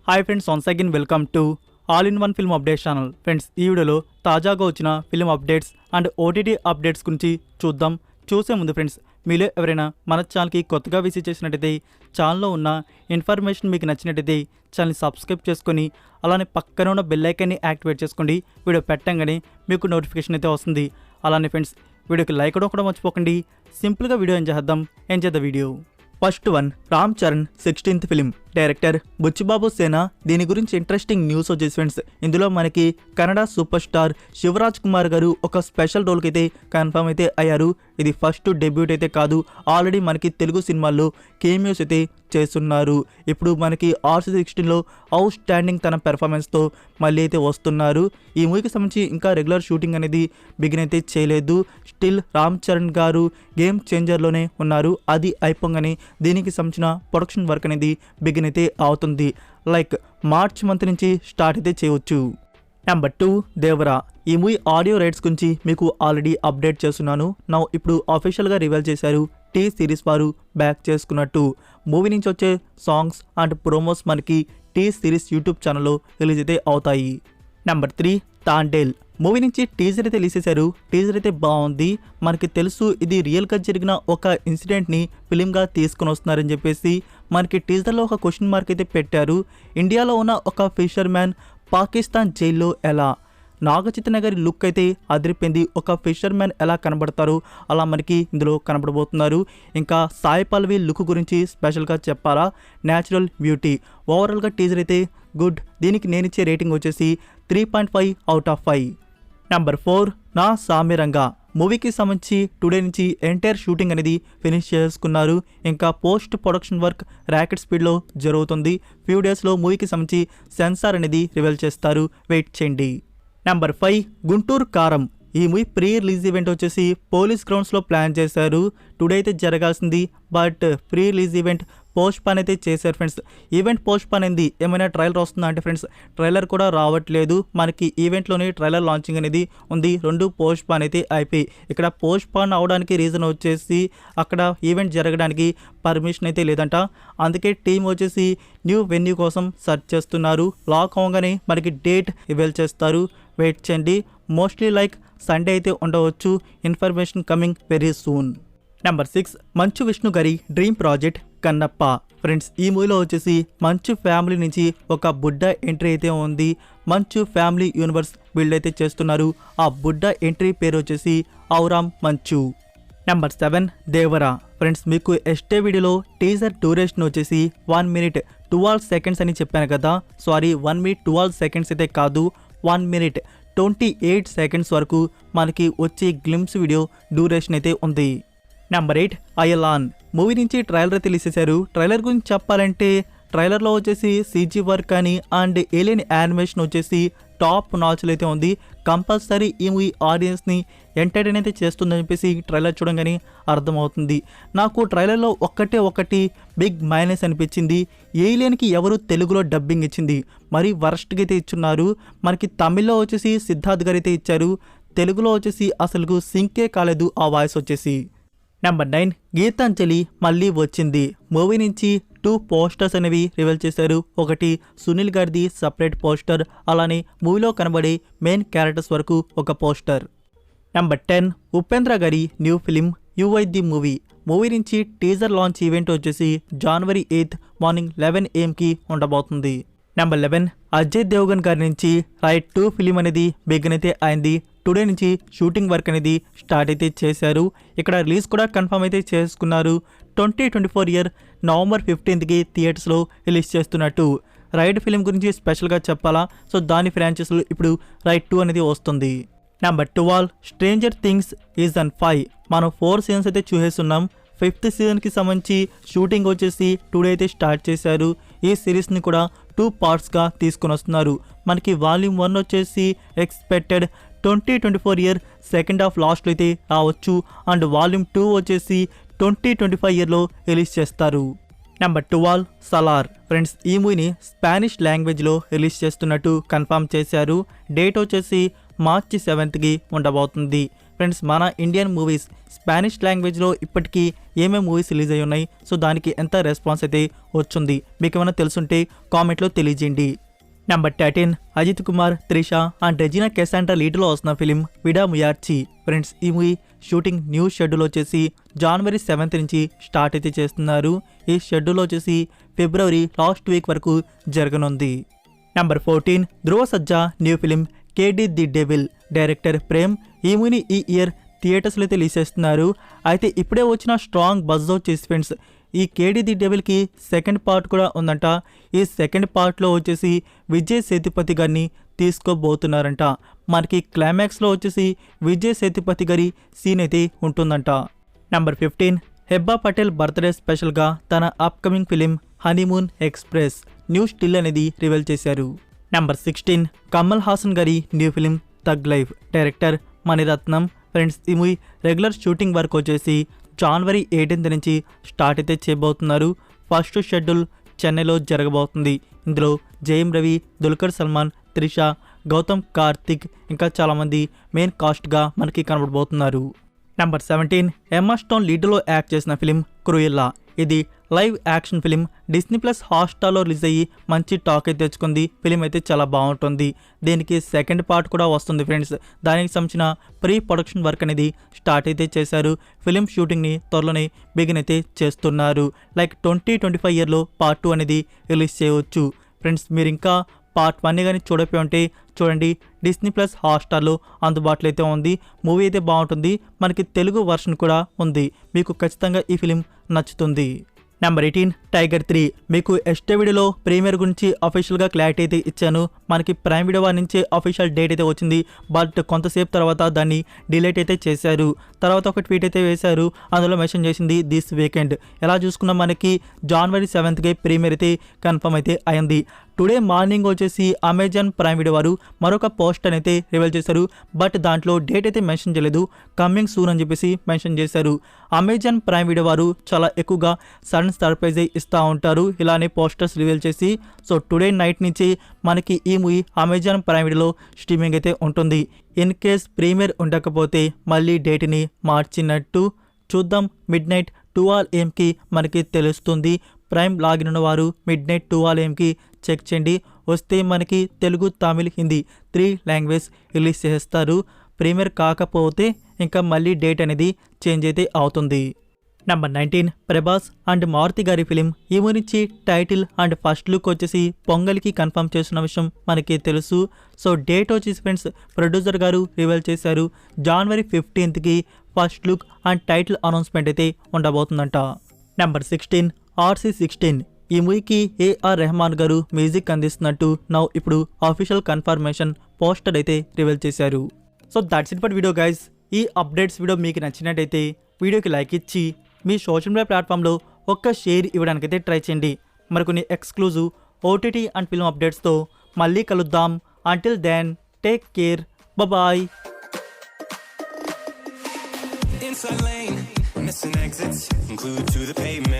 Hi friends, once again welcome to all in one film updates channel. Friends, ఈ వీడియోలో తాజాగా వచ్చిన film updates and OTT updates గురించి చూద్దాం. చూసే ముందు ఫ్రెండ్స్, మీలో ఎవరైనా మన ఛానల్కి కొత్తగా విజిట్ చేసినట్టయితే ఛానల్లో ఉన్న ఇన్ఫర్మేషన్ మీకు నచ్చినట్టయితే ఛానల్ని సబ్స్క్రైబ్ చేసుకొని అలానే పక్కన ఉన్న బెల్ ఐకాన్ని యాక్టివేట్ చేసుకోండి. వీడియో పెట్టంగానే మీకు నోటిఫికేషన్ అయితే వస్తుంది. అలానే ఫ్రెండ్స్, వీడియోకి లైక్ కూడా మర్చిపోకండి. సింపుల్గా వీడియో ఎంజాయ్ చేద్దాం video. First one, Ram Charan 16th film. Director Buchibabu Sana. దీని గురించి ఇంట్రెస్టింగ్ న్యూస్ వచ్చేసి ఫ్రెండ్స్, ఇందులో మనకి కన్నడ సూపర్ స్టార్ శివరాజ్ కుమార్ గారు ఒక స్పెషల్ రోల్కి అయితే కన్ఫర్మ్ అయితే అయ్యారు. ఇది ఫస్ట్ డెబ్యూట్ అయితే కాదు, ఆల్రెడీ మనకి తెలుగు సినిమాల్లో కేమియోస్ అయితే చేస్తున్నారు. ఇప్పుడు మనకి RC16లో అవుట్ స్టాండింగ్ తన పెర్ఫార్మెన్స్తో మళ్ళీ అయితే వస్తున్నారు. ఈ మూవీకి సంబంధించి ఇంకా రెగ్యులర్ షూటింగ్ అనేది బిగిన్ అయితే చేయలేదు. స్టిల్ రామ్ చరణ్ గారు గేమ్ చేంజర్లోనే ఉన్నారు. అది అయిపోగానే దీనికి సంబంధించిన ప్రొడక్షన్ వర్క్ అనేది బిగిన్ అయితే అవుతుంది. లైక్ మార్చ్ మంత్ నుంచి స్టార్ట్ అయితే చేయవచ్చు. నెంబర్ 2, దేవరా. ఈ మూవీ ఆడియో రైట్స్ గురించి మీకు ఆల్రెడీ అప్డేట్ చేస్తున్నాను. నా ఇప్పుడు అఫీషియల్గా రివీల్ చేశారు టీ సిరీస్ వారు బ్యాక్ చేసుకున్నట్టు. మూవీ నుంచి వచ్చే సాంగ్స్ అండ్ ప్రోమోస్ మనకి టీ సిరీస్ యూట్యూబ్ ఛానల్లో రిలీజ్ అయితే అవుతాయి. నెంబర్ 3, తాండేల్. మూవీ నుంచి టీజర్ అయితే రిలీజ్ చేశారు. టీజర్ అయితే బాగుంది. మనకి తెలుసు ఇది రియల్గా జరిగిన ఒక ఇన్సిడెంట్ని ఫిలింగా తీసుకొని వస్తున్నారని చెప్పేసి మనకి టీజర్లో ఒక క్వశ్చన్ మార్క్ అయితే పెట్టారు. ఇండియాలో ఉన్న ఒక ఫిషర్ మ్యాన్ పాకిస్తాన్ జైల్లో ఎలా? నాగచైతన్య గారి లుక్ అయితే అదిరిపోయింది. ఒక ఫిషర్ మ్యాన్ ఎలా కనబడతారు అలా మనకి ఇందులో కనబడబోతున్నారు. ఇంకా సాయి పల్లవి లుక్ గురించి స్పెషల్గా చెప్పాలా? Natural beauty. ఓవరాల్గా టీజర్ అయితే గుడ్. దీనికి నేను ఇచ్చే రేటింగ్ వచ్చేసి 3.5 అవుట్ ఆఫ్ 5. నెంబర్ 4, నా సామిరంగా. మూవీకి సంబంధించి టుడే నుంచి ఎంటైర్ షూటింగ్ అనేది ఫినిష్ చేసుకున్నారు. ఇంకా పోస్ట్ ప్రొడక్షన్ వర్క్ ర్యాకెట్ స్పీడ్లో జరుగుతుంది. ఫ్యూ డేస్లో మూవీకి సంబంధించి సెన్సార్ అనేది రివీల్ చేస్తారు. వెయిట్ చేయండి. నెంబర్ 5, గుంటూరు కారం. ఈ మూవీ ప్రీ రిలీజ్ ఈవెంట్ వచ్చేసి పోలీస్ గ్రౌండ్స్లో ప్లాన్ చేశారు. టుడే అయితే జరగాల్సింది, but pre release event post pan అయితే చేశారు ఫ్రెండ్స్. ఈవెంట్ పోస్ట్ పాన్ అయింది. ఏమైనా ట్రైలర్ వస్తుందా అంటే ఫ్రెండ్స్, ట్రైలర్ కూడా రావట్లేదు. మనకి ఈవెంట్లోనే ట్రైలర్ లాంచింగ్ అనేది ఉంది. 2 పోస్ట్ పాన్ అయితే అయిపోయి. ఇక్కడ పోస్ట్ పాన్ అవడానికి రీజన్ వచ్చేసి అక్కడ ఈవెంట్ జరగడానికి పర్మిషన్ అయితే లేదంట. అందుకే టీం వచ్చేసి న్యూ వెన్యూ కోసం సెర్చ్ చేస్తున్నారు. లాక్ అవ్వగానే మనకి డేట్ రివీల్ చేస్తారు. వెయిట్ చేయండి. మోస్ట్లీ లైక్ సండే అయితే ఉండవచ్చు. Information coming very soon. Number 6, Manchu Vishnu గారి డ్రీమ్ ప్రాజెక్ట్ కన్నప్ప. ఫ్రెండ్స్, ఈ మూవీలో వచ్చేసి మంచు ఫ్యామిలీ నుంచి ఒక బుడ్డ ఎంట్రీ అయితే ఉంది. మంచు ఫ్యామిలీ యూనివర్స్ బిల్డ్ అయితే చేస్తున్నారు. ఆ బుడ్డ ఎంట్రీ పేరు వచ్చేసి ఔరామ్ మంచు. నెంబర్ 7, దేవరా. ఫ్రెండ్స్, మీకు ఎస్టే వీడియోలో టీజర్ డ్యూరేషన్ వచ్చేసి 1 minute 12 seconds అని చెప్పాను కదా. సారీ, 1 minute 12 seconds అయితే కాదు, 1 minute 28 seconds వరకు మనకి వచ్చే గ్లిమ్స్ వీడియో డ్యూరేషన్ అయితే ఉంది. నెంబర్ 8, అయలాన్. మూవీ నుంచి ట్రైలర్ తెలిసేశారు. ట్రైలర్ గురించి చెప్పాలంటే ట్రైలర్లో వచ్చేసి CG వర్క్ కానీ అండ్ ఏలియన్ యానిమేషన్ వచ్చేసి టాప్ నాచ్లో అయితే ఉంది. కంపల్సరీ ఈ మూవీ ఆడియన్స్ని ఎంటర్టైన్ అయితే చేస్తుందని చెప్పేసి ట్రైలర్ చూడంగానే అర్థమవుతుంది. నాకు ట్రైలర్లో ఒకటి బిగ్ మైనస్ అనిపించింది. ఏలియన్కి ఎవరు తెలుగులో డబ్బింగ్ ఇచ్చింది మరి వరస్ట్గా అయితే ఇచ్చున్నారు. మనకి తమిళ్లో వచ్చేసి సిద్ధార్థ్ గారు అయితే ఇచ్చారు. తెలుగులో వచ్చేసి అసలు సింకే కాలేదు ఆ వాయిస్ వచ్చేసి. నెంబర్ 9, గీతాంజలి మళ్ళీ వచ్చింది. మూవీ నుంచి 2 పోస్టర్స్ అనేవి రివీల్ చేశారు. ఒకటి సునీల్ గారిది సపరేట్ పోస్టర్, అలానే మూవీలో కనబడే మెయిన్ క్యారెక్టర్స్ వరకు ఒక పోస్టర్. నెంబర్ 10, ఉపేంద్ర గారి new film UI the movie. Movie నుంచి టీజర్ లాంచ్ ఈవెంట్ వచ్చేసి January 8 మార్నింగ్ 11 AM ఉండబోతుంది. నెంబర్ 11, అజయ్ దేవగన్ గారి నుంచి రైట్ 2 ఫిలిం అనేది బిగిన్ అయితే అయింది. టుడే నుంచి షూటింగ్ వర్క్ అనేది స్టార్ట్ అయితే చేశారు. ఇక్కడ రిలీజ్ కూడా కన్ఫర్మ్ అయితే చేసుకున్నారు. 2024 year November 15th థియేటర్స్లో రిలీజ్ చేస్తున్నట్టు. రైడ్ ఫిలిం గురించి స్పెషల్గా చెప్పాలా? సో దాని ఫ్రాంచైజీలో ఇప్పుడు రైడ్ 2 అనేది వస్తుంది. Number 12, stranger things season 5. మనం 4 seasons అయితే చూసేస్తున్నాం. 5th seasonకి సంబంధించి షూటింగ్ వచ్చేసి టుడే అయితే స్టార్ట్ చేశారు. ఈ సిరీస్ని కూడా 2 partsగా తీసుకొని వస్తున్నారు. మనకి వాల్యూమ్ 1 వచ్చేసి ఎక్స్పెక్టెడ్ 2024 year సెకండ్ హాఫ్ లాస్ట్లో అయితే రావచ్చు. అండ్ వాల్యూమ్ 2 వచ్చేసి 2025 yearలో రిలీజ్ చేస్తారు. నెంబర్ 12, సలార్. ఫ్రెండ్స్, ఈ మూవీని స్పానిష్ లాంగ్వేజ్లో రిలీజ్ చేస్తున్నట్టు కన్ఫర్మ్ చేశారు. డేట్ వచ్చేసి March 7th ఉండబోతుంది. ఫ్రెండ్స్ మన ఇండియన్ మూవీస్ స్పానిష్ లాంగ్వేజ్లో ఇప్పటికీ ఏమేమి మూవీస్ రిలీజ్ అయి ఉన్నాయి, సో దానికి ఎంత రెస్పాన్స్ అయితే వచ్చింది మీకు ఏమైనా తెలుసుంటే కామెంట్లో తెలియజేయండి. నెంబర్ 13 అజిత్ కుమార్, త్రిష అండ్ రెజినా కెసాండ్రా లీడ్లో వస్తున్న ఫిలిం విడా ముయార్చి. ఫ్రెండ్స్ ఈ మూవీ షూటింగ్ న్యూ షెడ్యూల్ వచ్చేసి జనవరి 7 నుంచి స్టార్ట్ అయితే చేస్తున్నారు. ఈ షెడ్యూల్ వచ్చేసి ఫిబ్రవరి లాస్ట్ వీక్ వరకు జరగనుంది. నెంబర్ 14 ధ్రువ సజ్జా new film KD the devil. Director Prem. ఈ మూవీని ఈ ఇయర్ థియేటర్స్లో అయితే రిలీజ్ చేస్తున్నారు. అయితే ఇప్పుడే వచ్చిన స్ట్రాంగ్ బజ్ వచ్చేసి ఫ్రెండ్స్ ఈ కేడి ది డెవిల్కి సెకండ్ పార్ట్ కూడా ఉందంట. ఈ సెకండ్ పార్ట్లో వచ్చేసి విజయ్ సేతుపతి గారిని తీసుకోబోతున్నారంట. మనకి క్లైమాక్స్లో వచ్చేసి విజయ్ సేతుపతి గారి సీన్ అయితే ఉంటుందంట. నెంబర్ 15 హెబ్బా పటేల్ బర్త్డే స్పెషల్గా తన upcoming film Honeymoon Express new still అనేది రివీల్ చేశారు. నెంబర్ 16 కమల్ హాసన్ గారి new film Thug Life. Director Mani Ratnam. Friends ఈ మూవీ రెగ్యులర్ షూటింగ్ వర్క్ వచ్చేసి జనవరి 18 నుంచి స్టార్ట్ అయితే చేయబోతున్నారు. ఫస్ట్ షెడ్యూల్ చెన్నైలో జరగబోతుంది. ఇందులో జయం రవి, దుల్కర్ సల్మాన్, త్రిష, గౌతమ్ కార్తిక్ ఇంకా చాలామంది మెయిన్ కాస్ట్గా మనకి కనబడబోతున్నారు. నెంబర్ 17 ఎమ్మా స్టోన్ లీడ్లో యాక్ట్ చేసిన ఫిలిం క్రూయల్లా. ఇది live action film Disney plus హాట్స్టార్లో రిలీజ్ అయ్యి మంచి టాక్ అయితే తెచ్చుకుంది. ఫిలిం అయితే చాలా బాగుంటుంది. దీనికి సెకండ్ పార్ట్ కూడా వస్తుంది ఫ్రెండ్స్. దానికి సంబంధించిన ప్రీ ప్రొడక్షన్ వర్క్ అనేది స్టార్ట్ అయితే చేశారు. ఫిలిం షూటింగ్ని త్వరలోనే బిగిన్ అయితే చేస్తున్నారు. లైక్ 2025 ఇయర్లో పార్ట్ 2 అనేది రిలీజ్ చేయవచ్చు. ఫ్రెండ్స్ మీరు ఇంకా పార్ట్ 1 కానీ చూడకపోయి ఉంటే చూడండి, డిస్నీ ప్లస్ హాట్స్టార్లో అందుబాటులో అయితే ఉంది. మూవీ అయితే బాగుంటుంది. మనకి తెలుగు వర్షన్ కూడా ఉంది. మీకు ఖచ్చితంగా ఈ ఫిలిం నచ్చుతుంది. Number 18 tiger 3. మీకు ఎస్టే వీడియోలో ప్రీమియర్ గురించి అఫీషియల్గా క్లారిటీ అయితే ఇచ్చాను. మనకి ప్రైమ్ వీడియో నుంచే అఫీషియల్ డేట్ అయితే వచ్చింది. బట్ కొంతసేపు తర్వాత దాన్ని డిలీట్ అయితే చేశారు. తర్వాత ఒక ట్వీట్ అయితే వేశారు. అందులో మెన్షన్ చేసింది దిస్ వీకెండ్. ఎలా చూసుకున్నా మనకి జనవరి 7కి ప్రీమియర్ అయితే కన్ఫర్మ్ అయితే అయింది. టుడే మార్నింగ్ వచ్చేసి అమెజాన్ ప్రైమ్ వీడియో వారు మరొక పోస్టర్ అయితే రివీల్ చేశారు. బట్ దాంట్లో డేట్ అయితే మెన్షన్ చేయలేదు. కమింగ్ సూన్ అని చెప్పేసి మెన్షన్ చేశారు. అమెజాన్ ప్రైమ్ వీడియో వారు చాలా ఎక్కువగా సడన్ సర్ప్రైజ్ ఇస్తూ ఉంటారు ఇలానే పోస్టర్స్ రివీల్ చేసి. సో టుడే నైట్ నుంచి మనకి ఈ మూవీ అమెజాన్ ప్రైమ్ వీడియోలో స్ట్రీమింగ్ అయితే ఉంటుంది. ఇన్ కేస్ ప్రీమియర్ ఉండకపోతే మళ్ళీ డేట్ని మార్చినట్టు చూద్దాం. మిడ్ నైట్ 12 AM మనకి తెలుస్తుంది. ప్రైమ్ లాగిన్ ఉన్న వారు మిడ్ నైట్ 12 AM చెక్ చేయండి. వస్తే మనకి తెలుగు, తమిళ్, హిందీ 3 లాంగ్వేజ్ రిలీజ్ చేస్తారు. ప్రీమియర్ కాకపోతే ఇంకా మళ్ళీ డేట్ అనేది చేంజ్ అయితే అవుతుంది. నెంబర్ 19 ప్రభాస్ అండ్ మారుతి గారి ఫిలిం. ఈ గురించి టైటిల్ అండ్ ఫస్ట్ లుక్ వచ్చేసి పొంగల్కి కన్ఫర్మ్ చేసిన విషయం మనకి తెలుసు. సో డేట్ వచ్చేసి ఫ్రెండ్స్ ప్రొడ్యూసర్ గారు రివీల్ చేశారు. జనవరి 15కి first look and title announcement అయితే ఉండబోతుందంట. Number 16 RC16. ఈ మూవీకి ఏఆర్ రెహమాన్ గారు మ్యూజిక్ అందిస్తున్నట్టు ఇప్పుడు అఫీషియల్ కన్ఫర్మేషన్ పోస్టర్ అయితే రివీల్ చేశారు. So that's it for video guys. ఈ అప్డేట్స్ వీడియో మీకు నచ్చినట్టయితే వీడియోకి లైక్ ఇచ్చి మీ సోషల్ మీడియా ప్లాట్ఫామ్లో ఒక్క షేర్ ఇవ్వడానికైతే ట్రై చేయండి. మరికొన్ని ఎక్స్క్లూజివ్ ఓటీటీ అండ్ ఫిల్మ్ అప్డేట్స్తో మళ్ళీ కలుద్దాం. Until then take care, bye. Inside lane, missing exits, glued to the pavement.